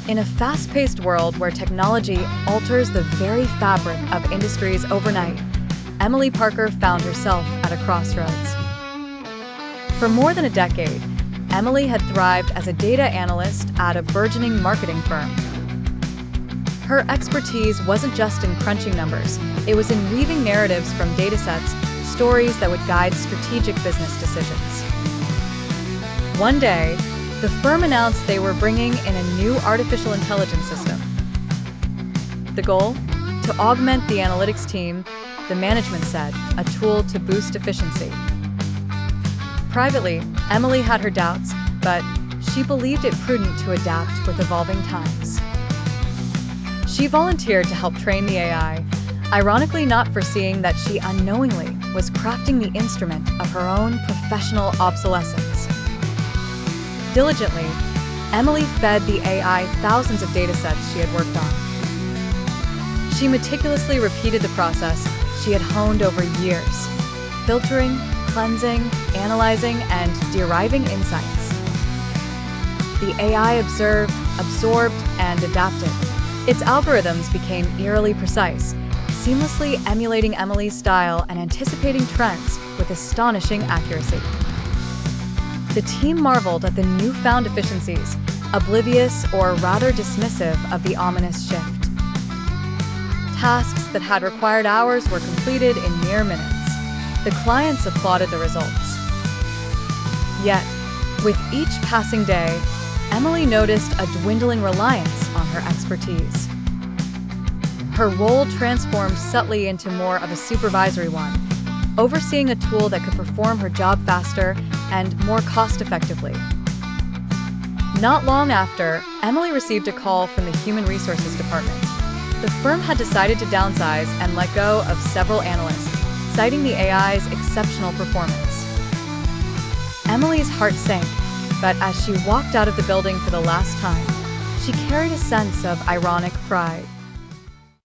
In a fast-paced world where technology alters the very fabric of industries overnight, Emily Parker found herself at a crossroads. For more than a decade, Emily had thrived as a data analyst at a burgeoning marketing firm. Her expertise wasn't just in crunching numbers, it was in weaving narratives from datasets, stories that would guide strategic business decisions. One day, the firm announced they were bringing in a new artificial intelligence system. The goal? To augment the analytics team, the management said, a tool to boost efficiency. Privately, Emily had her doubts, but she believed it prudent to adapt with evolving times. She volunteered to help train the AI, ironically not foreseeing that she unknowingly was crafting the instrument of her own professional obsolescence. Diligently, Emily fed the AI thousands of datasets she had worked on. She meticulously repeated the process she had honed over years, filtering, cleansing, analyzing, and deriving insights. The AI observed, absorbed, and adapted. Its algorithms became eerily precise, seamlessly emulating Emily's style and anticipating trends with astonishing accuracy. The team marveled at the newfound efficiencies, oblivious or rather dismissive of the ominous shift. Tasks that had required hours were completed in mere minutes. The clients applauded the results. Yet, with each passing day, Emily noticed a dwindling reliance on her expertise. Her role transformed subtly into more of a supervisory one, overseeing a tool that could perform her job faster and more cost-effectively. Not long after, Emily received a call from the Human Resources Department. The firm had decided to downsize and let go of several analysts, citing the AI's exceptional performance. Emily's heart sank, but as she walked out of the building for the last time, she carried a sense of ironic pride.